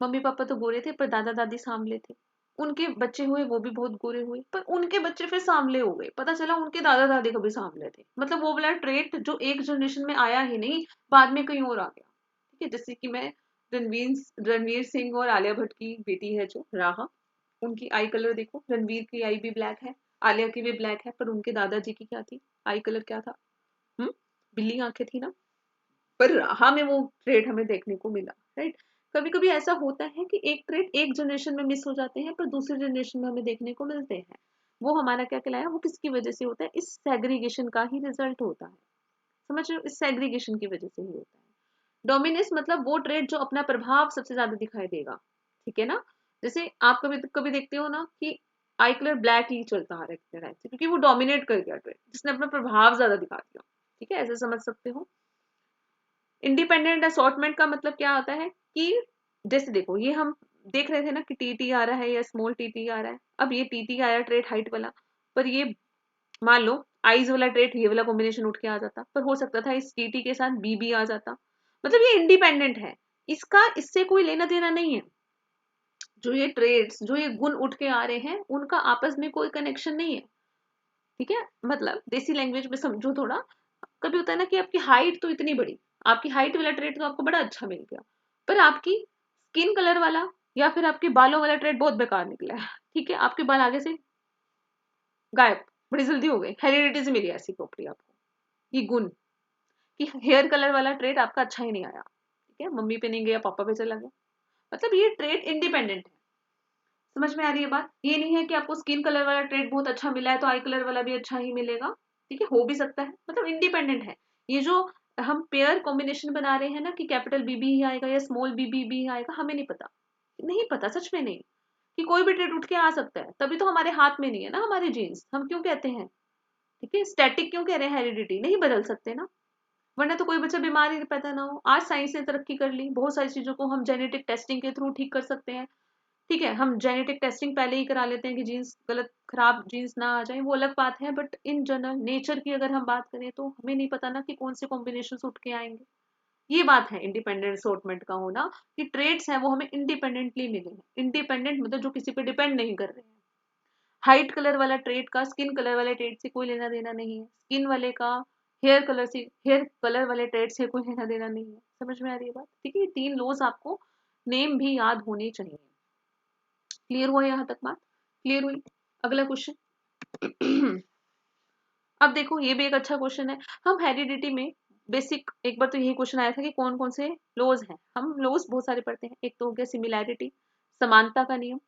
मम्मी पापा तो गोरे थे पर दादा दादी सांवले थे, उनके बच्चे हुए वो भी बहुत गोरे हुए, पर उनके बच्चे फिर सांवले हो गए, पता चला उनके दादा दादी कभी सांवले थे, मतलब वो वाला ट्रेट जो एक जनरेशन में आया ही नहीं, बाद में कहीं और आ गया, ठीक है। जैसे कि मैं रणवीर सिंह और आलिया भट्ट की बेटी है जो राहा, उनकी आई कलर देखो, रणवीर की आई भी ब्लैक है, आलिया की भी ब्लैक है, पर उनके दादाजी की क्या थी, आई कलर क्या था, बिल्ली आंखें थी ना, पर राहा में वो ट्रेड हमें देखने को मिला, राइट। कभी कभी ऐसा होता है कि एक ट्रेड एक जनरेशन में मिस हो जाते हैं पर दूसरी जनरेशन में हमें देखने को मिलते हैं, वो हमारा क्या कहलाया, वो किसकी वजह से होता है, इस सेग्रीगेशन का ही रिजल्ट होता है, समझ रहे हो, इस सेग्रीगेशन की वजह से ही होता है। डोमिनेंस मतलब वो ट्रेड जो अपना प्रभाव सबसे ज्यादा दिखाई देगा, ठीक है ना। जैसे आप कभी कभी देखते हो ना कि आई कलर ब्लैक ही चलता आ रहा है, क्योंकि वो डोमिनेट कर गया ट्रेड, जिसने अपना प्रभाव ज्यादा दिखा दिया, ठीक है, ऐसे समझ सकते हो। इंडिपेंडेंट असॉर्टमेंट का मतलब क्या होता है कि जैसे देखो, ये हम देख रहे थे ना कि टीटी आ रहा है या स्मॉल टीटी आ रहा है, अब ये टीटी आया ट्रेट हाइट वाला, पर ये मान लो आईज वाला ट्रेट ये वाला कॉम्बिनेशन उठ के आ जाता, पर हो सकता था इस टीटी के साथ बी भी आ जाता, मतलब ये इंडिपेंडेंट है, इसका इससे कोई लेना देना नहीं है, जो ये ट्रेड्स जो ये गुण उठ के आ रहे हैं उनका आपस में कोई कनेक्शन नहीं है, ठीक है। मतलब देसी लैंग्वेज में समझो थोड़ा, कभी होता है ना कि आपकी हाइट तो इतनी बड़ी, आपकी हाइट वाला ट्रेड तो आपको बड़ा अच्छा मिल गया, पर आपकी स्किन कलर वाला या फिर आपके बालों वाला ट्रेड बहुत बेकार निकला है, ठीक है, आपके बाल आगे से गायब, बड़ी जल्दी हो गए, हेरिडिटी से मिली ऐसी प्रॉपर्टी आपको, ये गुण, कि हेयर कलर वाला ट्रेड आपका अच्छा ही नहीं आया, ठीक है, मम्मी पे नहीं गया पापा पे चला गया, मतलब ये ट्रेड इंडिपेंडेंट है, समझ में आ रही है बात, ये नहीं है कि आपको स्किन कलर वाला ट्रेड बहुत अच्छा मिला है तो आई कलर वाला भी अच्छा ही मिलेगा, ठीक है, हो भी सकता है, मतलब इंडिपेंडेंट है। ये जो हम पेयर कॉम्बिनेशन बना रहे हैं ना कि कैपिटल बी ही आएगा या स्मॉल बी ही आएगा, हमें नहीं पता, नहीं पता, सच में नहीं, कि कोई भी ट्रेड उठ के आ सकता है, तभी तो हमारे हाथ में नहीं है ना हमारे जीन्स, हम क्यों कहते हैं, ठीक है, स्टैटिक क्यों कह रहे हैं, हेरिडिटी नहीं बदल सकते ना, वरना तो कोई बच्चा बीमार ही पैदा ना हो। आज साइंस ने तरक्की कर ली, बहुत सारी चीजों को हम जेनेटिक टेस्टिंग के थ्रू ठीक कर सकते हैं, ठीक है, हम जेनेटिक टेस्टिंग पहले ही करा लेते हैं कि जीन्स गलत खराब जीन्स ना आ जाए, वो अलग बात है, बट इन जनरल नेचर की अगर हम बात करें तो हमें नहीं पता ना कि कौन से कॉम्बिनेशन उठ के आएंगे। ये बात है इंडिपेंडेंट असॉर्टमेंट का होना, कि ट्रेड्स हैं वो हमें इंडिपेंडेंटली मिले हैं, इंडिपेंडेंट मतलब जो किसी पे डिपेंड नहीं कर रहे हैं। हाइट कलर वाला ट्रेड का स्किन कलर वाले ट्रेड से कोई लेना देना नहीं है, स्किन वाले का हेयर कलर वाले ट्रेड से कोई लेना देना नहीं है। समझ में आ रही है बात, ठीक है, ये 3 लॉज आपको नेम भी याद होने चाहिए। क्लियर हुआ यहाँ तक बात, क्लियर हुई? अगला क्वेश्चन। अब देखो ये भी एक अच्छा क्वेश्चन है। हम हेरिडिटी में बेसिक एक बार तो यही क्वेश्चन आया था कि कौन कौन से लॉज हैं, हम लॉज बहुत सारे पढ़ते हैं। एक तो हो गया सिमिलैरिटी, समानता का नियम।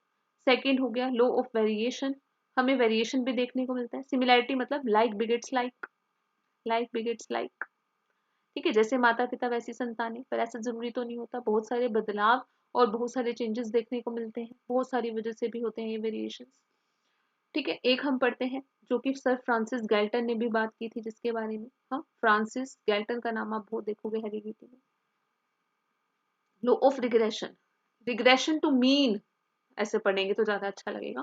सेकंड हो गया लॉ ऑफ वेरिएशन, हमें वेरिएशन भी देखने को मिलता है। सिमिलैरिटी मतलब like begets like, like begets like, ठीक है, जैसे माता पिता वैसी संतानें, पर ऐसा जरूरी तो नहीं होता, बहुत सारे बदलाव और बहुत सारे चेंजेस देखने को मिलते हैं, बहुत सारी वजह से भी होते हैं ये वेरिएशन, ठीक है। एक हम पढ़ते हैं जो कि सर फ्रांसिस गैल्टन ने भी बात की थी जिसके बारे में, हाँ, फ्रांसिस गैल्टन का नाम आप बहुत देखोगे हेरिडिटी में। Law of regression, regression to mean ऐसे पढ़ेंगे तो ज्यादा अच्छा लगेगा,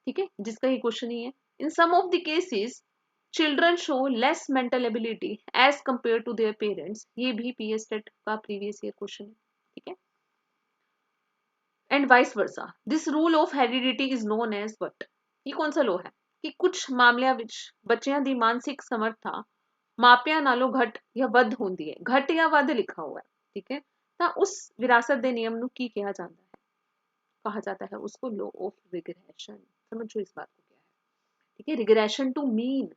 ठीक है, जिसका ये क्वेश्चन ही है। In some of the cases children show less mental ability as compare to their parents, ये भी पीएस टेट का प्रीवियस ईयर क्वेश्चन है, ठीक है। And vice versa, this rule of heredity is known as what, ये कौन सा law है कि कुछ ਮਾਮਲਿਆਂ ਵਿੱਚ ਬੱਚਿਆਂ ਦੀ ਮਾਨਸਿਕ ਸਮਰੱਥਾ ਮਾਪਿਆਂ ਨਾਲੋਂ ਘੱਟ ਜਾਂ ਵੱਧ ਹੁੰਦੀ ਹੈ, ਘੱਟ ਜਾਂ ਵੱਧ लिखा हुआ है, ठीक है, ਤਾਂ उस विरासत ਦੇ नियम ਨੂੰ ਕੀ ਕਿਹਾ ਜਾਂਦਾ है, कहा जाता है उसको लॉ ऑफ रिग्रेशन। समझो इस बात को क्या है, ठीक है, regression to mean,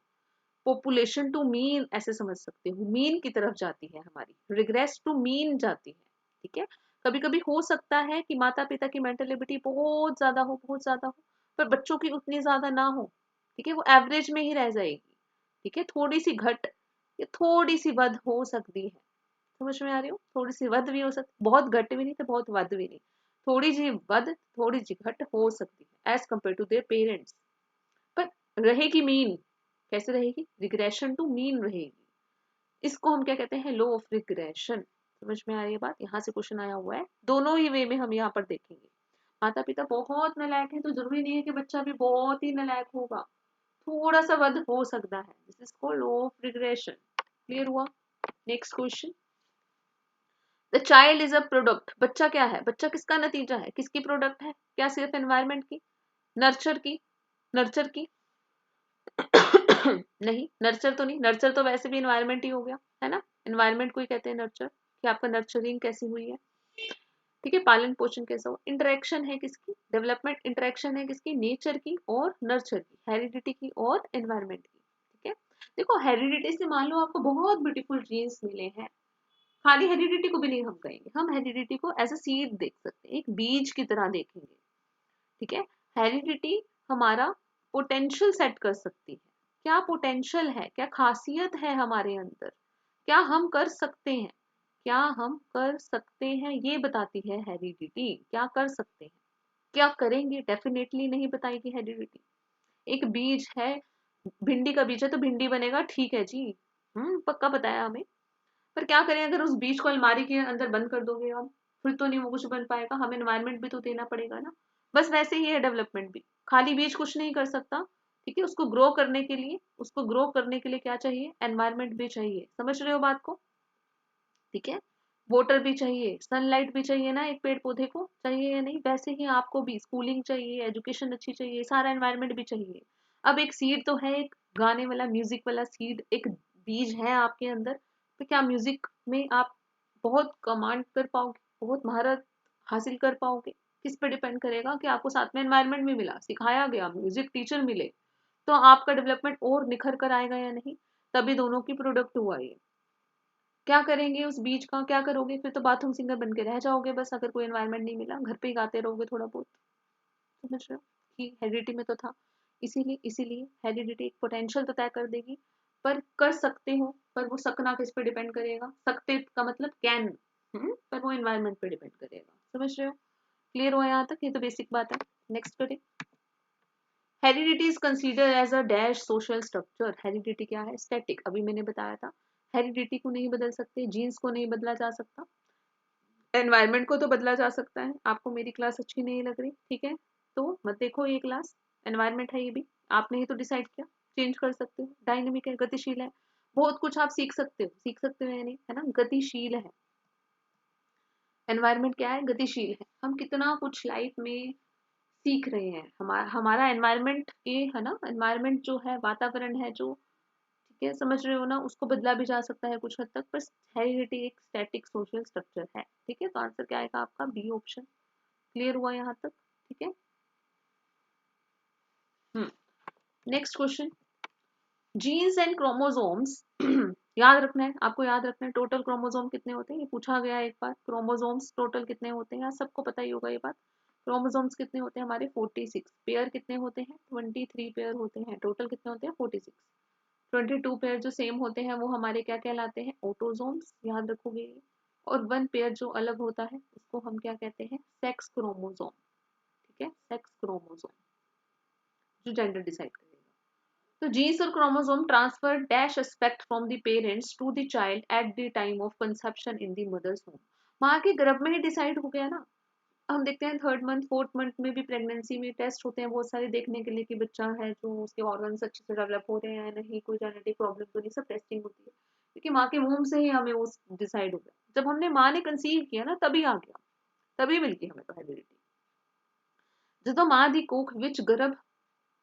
population to mean ऐसे समझ सकते हो, मीन की तरफ जाती है हमारी, रिग्रेस टू मीन जाती है, ठीक है। कभी कभी हो सकता है कि माता पिता की मेंटल एबिलिटी बहुत ज्यादा हो, बहुत ज्यादा हो, पर बच्चों की उतनी ज्यादा ना हो, ठीक है, वो एवरेज में ही रह जाएगी, ठीक है, थोड़ी सी घट या थोड़ी सी वध हो सकती है। समझ में आ रही हो, थोड़ी सी वध भी हो सकती, बहुत घट भी नहीं तो बहुत वध भी नहीं, थोड़ी सी वध थोड़ी सी घट हो सकती है as compare to their parents, पर रहेगी मीन, कैसे रहेगी, रिग्रेशन टू मीन रहेगी, इसको हम क्या कहते हैं, लॉ ऑफ रिग्रेशन। समझ में आ रही है बात, यहाँ से क्वेश्चन आया हुआ है, दोनों ही वे में हम यहाँ पर देखेंगे। माता पिता बहुत नालायक है तो जरूरी नहीं है कि बच्चा भी बहुत ही नालायक होगा, थोड़ा सा वध हो सकता है, this is called law of regression. Clear हुआ? Next question, the child is a product, बच्चा क्या है, बच्चा किसका नतीजा है, किसकी प्रोडक्ट है, क्या सिर्फ एनवायरमेंट की, नर्चर की, नर्चर की नहीं, नर्चर तो नहीं, नर्चर तो वैसे भी इन्वायरमेंट ही हो गया है ना, इन्वायरमेंट को ही कहते हैं नर्चर, कि आपका नर्चरिंग कैसी हुई है, ठीक है, पालन पोषण कैसा हो, इंटरेक्शन है किसकी, डेवलपमेंट इंटरेक्शन है किसकी, नेचर की और नर्चर की, हेरिडिटी की और एनवायरमेंट की, ठीक है। देखो हेरिडिटी से मान लो आपको बहुत ब्यूटीफुल जीन्स मिले हैं, खाली हेरिडिटी को भी नहीं हम कहेंगे, हम हेरिडिटी को एज अ सीड देख सकते हैं, एक बीज की तरह देखेंगे, ठीक है। हेरिडिटी हमारा पोटेंशियल सेट कर सकती है, क्या पोटेंशियल है, क्या खासियत है हमारे अंदर, क्या हम कर सकते हैं, क्या हम कर सकते हैं, ये बताती है हेरिडिटी, क्या कर सकते हैं, क्या करेंगे डेफिनेटली नहीं बताएगी हेरिडिटी। एक बीज है, भिंडी का बीज है तो भिंडी बनेगा, ठीक है जी, पक्का बताया हमें, पर क्या करें अगर उस बीज को अलमारी के अंदर बंद कर दोगे आप, फिर तो नहीं वो कुछ बन पाएगा, हमें एनवायरनमेंट भी तो देना पड़ेगा ना। बस वैसे ही है डेवलपमेंट भी, खाली बीज कुछ नहीं कर सकता, ठीक है, उसको ग्रो करने के लिए, उसको ग्रो करने के लिए क्या चाहिए, एनवायरनमेंट भी चाहिए, समझ रहे हो बात को, ठीक है, वाटर भी चाहिए, सनलाइट भी चाहिए ना, एक पेड़ पौधे को चाहिए या नहीं, वैसे ही आपको भी स्कूलिंग चाहिए, एजुकेशन अच्छी चाहिए, सारा एनवायरनमेंट भी चाहिए। अब एक सीड तो है, एक गाने वाला म्यूजिक वाला सीड, एक बीज है आपके अंदर, तो क्या म्यूजिक में आप बहुत कमांड कर पाओगे, बहुत महारत हासिल कर पाओगे, किस पे डिपेंड करेगा कि आपको साथ में एनवायरनमेंट भी मिला, सिखाया गया, म्यूजिक टीचर मिले, तो आपका डेवलपमेंट और निखर कर आएगा या नहीं, तभी दोनों की प्रोडक्ट हुआ ये। क्या करेंगे उस बीज का, क्या करोगे, फिर तो बाथरूम सिंगर बन के रह जाओगे बस, अगर कोई एनवायरनमेंट नहीं मिला, घर पे ही गाते रहोगे थोड़ा बहुत। समझ रहे हो कि हेरिडिटी में तो था, इसीलिए इसीलिए हेरिडिटी एक पोटेंशियल तो तय कर देगी, पर कर सकते हो, पर वो सकना किस पे डिपेंड करेगा, सकते का मतलब कैन, पर वो एनवायरनमेंट पे डिपेंड करेगा। समझ रहे हो? क्लियर हुआ यहाँ तक? ये तो बेसिक बात है। नेक्स्ट करें। Heredity is consider as a dash social structure. Heredity क्या है? स्टैटिक। अभी मैंने बताया था हेरिडिटी को नहीं बदल सकते, जीन्स को नहीं बदला जा सकता, एनवायरनमेंट को तो बदला जा सकता है। आपको मेरी क्लास अच्छी नहीं लग रही, ठीक है, तो मत देखो ये क्लास। एनवायरनमेंट है ये भी, आपने ही तो डिसाइड किया। चेंज कर सकते हो, डायनेमिक है, गतिशील है, बहुत कुछ आप सीख सकते हो, सीख सकते हो यानी, है ना, गतिशील है। एनवायरनमेंट क्या है? गतिशील है। हम कितना कुछ लाइफ में सीख रहे हैं, हमारा एनवायरनमेंट ये है ना, एनवायरनमेंट जो है, वातावरण है जो, ठीक है, समझ रहे हो ना, उसको बदला भी जा सकता है कुछ हद तक, पर हेरिडिटी एक स्टैटिक सोशल स्ट्रक्चर है। ठीक है, तो आंसर क्या आएगा आपका? B option. क्लियर हुआ यहाँ तक? ठीक है। Next question, genes and chromosomes. याद रखना है, आपको याद रखना है टोटल क्रोमोसोम कितने होते हैं, ये पूछा गया है एक बार। क्रोमोसोम्स टोटल कितने होते हैं, सबको पता ही होगा ये बात। क्रोमोसोम्स कितने होते हैं हमारे? 46। पेयर कितने होते हैं? 23 पेयर होते हैं। टोटल कितने होते हैं? 46। 22 पेयर जो सेम होते हैं वो हमारे क्या कहलाते हैं? ऑटोसोम्स। याद रखोगे ये। और 1 पेयर जो अलग होता है उसको हम क्या कहते हैं? Sex chromosome. ठीक है, सेक्स क्रोमोसोम जो जेंडर डिसाइड करेगा। तो जीन्स और chromosome transfer dash aspect from the parents to the child at the time of conception in the mother's womb. माँ के गर्भ में ही डिसाइड हो गया ना। हम देखते हैं 3rd मंथ 4th मंथ में भी प्रेगनेंसी में टेस्ट होते हैं बहुत सारे, देखने के लिए कि बच्चा है जो उसके ऑर्गन्स अच्छे से डेवलप हो रहे हैं नहीं, कोई जेनेटिक प्रॉब्लम तो नहीं, सब टेस्टिंग होती है। क्योंकि माँ के वूम से ही हमें वो डिसाइड हो गया, जब हमने माँ ने कंसीव किया ना तभी आ गया, तभी मिल गई हमें तो हेरिडिटी। ਜਦੋਂ ਮਾਂ ਦੀ ਕੋਖ ਵਿੱਚ ਗਰਭ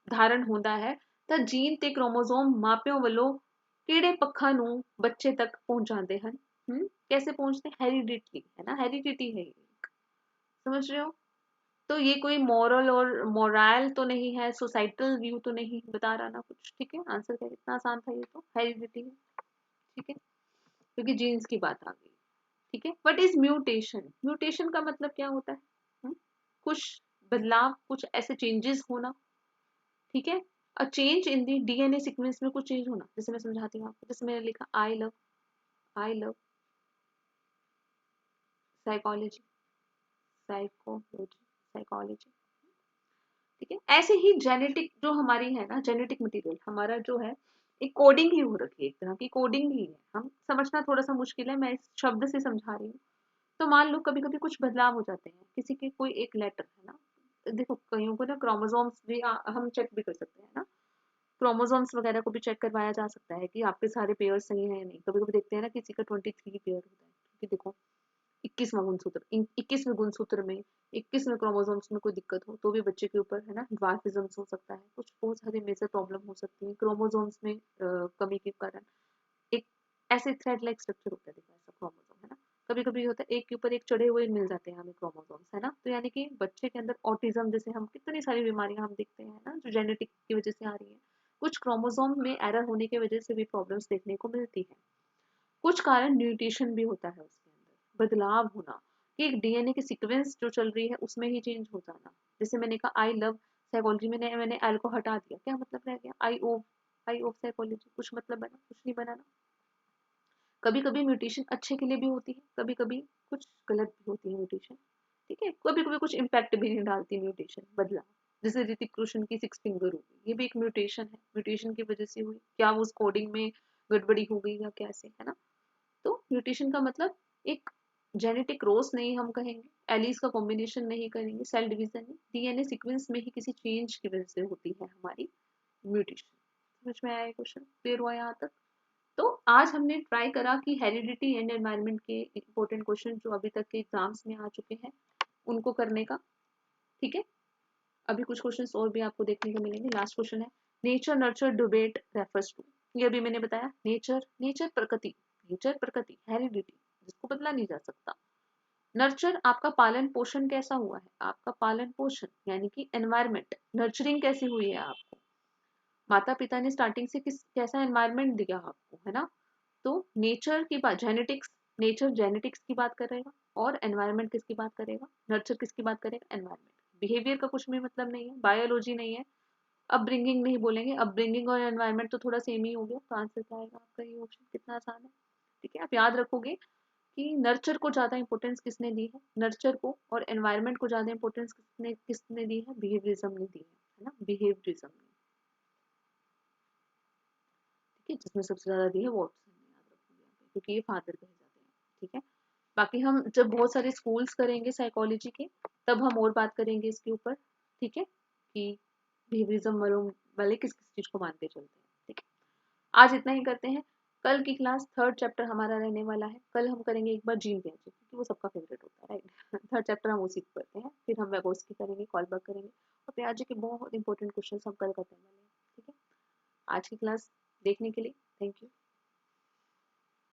ਧਾਰਨ ਹੁੰਦਾ ਹੈ ਤਾਂ ਜੀਨ ਤੇ ਕ੍ਰੋਮੋਸੋਮ ਮਾਪਿਆਂ ਵੱਲੋਂ ਕਿਹੜੇ ਪੱਖਾਂ ਨੂੰ ਬੱਚੇ तक पहुंचाते हैं? कैसे पहुंचते हैं? हेरिडिटी है ना, हेरिडिटी है ये। समझ रहे हो? तो ये कोई मॉरल और मोरल तो नहीं है, सोसाइटल व्यू तो नहीं बता रहा ना कुछ। ठीक है, आंसर क्या, कितना आसान था ये, तो हेरिडिटी है। ठीक है, क्योंकि जीन्स की बात आ गई। ठीक है, व्हाट इज म्यूटेशन? म्यूटेशन का मतलब क्या होता है? कुछ बदलाव, कुछ ऐसे चेंजेस होना। ठीक है, a change in the DNA sequence में कुछ चेंज होना। जैसे मैं समझाती हूँ आपको, जैसे मैंने लिखा I love psychology, psychology, psychology. ठीक है, ऐसे ही जेनेटिक जो हमारी है ना, जेनेटिक मटेरियल हमारा जो है, एक कोडिंग ही हो रखी है, एक तरह की कोडिंग ही है। हम समझना थोड़ा सा मुश्किल है, मैं इस शब्द से समझा रही हूँ। तो मान लो कभी कभी कुछ बदलाव हो जाते हैं, किसी के कोई एक लेटर है ना, देखो कईयों को ना क्रोमोसोम्स भी हम चेक भी कर सकते हैं ना, क्रोमोसोम्स वगैरह को भी चेक करवाया जा सकता है कि आपके सारे पेयर सही हैं या नहीं। कभी कभी देखते हैं ना किसी का 23 पेयर होता है, क्योंकि देखो 21वां गुणसूत्र, 21वें गुणसूत्र में 21वें क्रोमोसोम्स में कोई दिक्कत हो तो भी बच्चे के ऊपर है ना ड्वार्फिज्म हो सकता है, कुछ बहुत सारे मेजर प्रॉब्लम हो सकती है क्रोमोसोम्स में कमी के कारण। एक ऐसे थ्रेड लाइक स्ट्रक्चर होता है, देखो ऐसा क्रोमोसोम है ना, कभी कभी होता है एक के ऊपर एक चढ़े हुए मिल जाते हैं हमें क्रोमोसोम्स, है ना। तो यानी कि बच्चे के अंदर ऑटिज्म जैसे हम कितनी सारी बीमारियां हम देखते हैं ना जो जेनेटिक की वजह से आ रही है, कुछ क्रोमोसोम में एरर होने की वजह से भी प्रॉब्लम्स देखने को मिलती है। कुछ कारण म्यूटेशन भी होता है उसके अंदर, बदलाव होना, कि एक डीएनए की सीक्वेंस जो चल रही है उसमें ही चेंज हो जाना। जैसे मैंने कहा आई लव साइकोलॉजी में मैंने एल को हटा दिया, क्या मतलब रह गया? आई ऑफ साइकोलॉजी, कुछ मतलब बना? कुछ नहीं बना ना। कभी कभी म्यूटेशन अच्छे के लिए भी होती है, कभी कभी कुछ गलत भी होती है म्यूटेशन। ठीक है, कभी कभी कुछ इम्पैक्ट भी नहीं डालती म्यूटेशन, बदलाव। जैसे ऋतिक रोशन की 6 फिंगर हो गई, ये भी एक म्यूटेशन है, म्यूटेशन की वजह से हुई, क्या वो उस कोडिंग में गड़बड़ी हो गई या कैसे, है ना। तो म्यूटेशन का मतलब एक जेनेटिक क्रॉस नहीं हम कहेंगे, एलीज का कॉम्बिनेशन नहीं करेंगे, सेल डिवीजन नहीं, डीएनए सीक्वेंस में ही किसी चेंज की वजह से होती है हमारी म्यूटेशन। समझ में आया क्वेश्चन? क्लियर हुआ यहाँ तक? तो आज हमने ट्राई करा कि हेरिडिटी एंड एनवायरनमेंट के इंपॉर्टेंट क्वेश्चन जो अभी तक के एग्जाम्स में आ चुके हैं उनको करने का। ठीक है, अभी कुछ क्वेश्चंस और भी आपको देखने को मिलेंगे। लास्ट क्वेश्चन है, nature nurture debate refers to. ये अभी मैंने बताया, नेचर प्रकृति, नेचर प्रकृति, हेरिडिटी जिसको बदला नहीं जा सकता। नर्चर आपका पालन पोषण कैसा हुआ है, आपका पालन पोषण यानी कि एनवायरमेंट, नर्चरिंग कैसी हुई है आपको, माता पिता ने स्टार्टिंग से किस कैसा एनवायरमेंट दिया आपको, है ना। तो नेचर की बात, जेनेटिक्स, नेचर जेनेटिक्स की बात करेगा और एनवायरमेंट किसकी बात करेगा, नर्चर किसकी बात करेगा, एनवायरमेंट। बिहेवियर का कुछ भी मतलब नहीं है, बायोलॉजी नहीं है, अपब्रिंगिंग नहीं बोलेंगे, अपब्रिंगिंग और एनवायरनमेंट तो थोड़ा सेम ही हो गया, तो आंसर क्या आएगा आपका, ये ऑप्शन कितना आसान है। ठीक है, आप याद रखोगे कि नर्चर को ज़्यादा इंपॉर्टेंस किसने दी है, नर्चर को, और एनवायरनमेंट को ज़्यादा इंपॉर्टेंस किसने किसने दी है, बिहेवियरिज्म ने दी है ना, बिहेवियरिज्म ने। ठीक है, जिसमें सबसे ज़्यादा दी है वो ऑप्शन याद रखोगे यहाँ पे, क्योंकि ये फादर कहे जाते हैं। ठीक है, बाकी हम जब बहुत सारे स्कूल्स करेंगे साइकोलॉजी के, तब हम और बात करेंगे इसके ऊपर। ठीक है, कि बिहेवियरिज्म वाले किस किस चीज़ को मान के चलते हैं। ठीक है, आज इतना ही करते हैं। कल की क्लास थर्ड चैप्टर हमारा रहने वाला है। कल हम करेंगे एक बार जीन पियाजे, क्योंकि वो सबका फेवरेट होता है, राइट। थर्ड चैप्टर हम उसी को करते हैं, फिर हम वेगोस्की करेंगे, कॉलबर्ग करेंगे, और पियाजे के बहुत इंपॉर्टेंट क्वेश्चन हम कल करने वाले हैं। ठीक है, आज की क्लास देखने के लिए थैंक यू।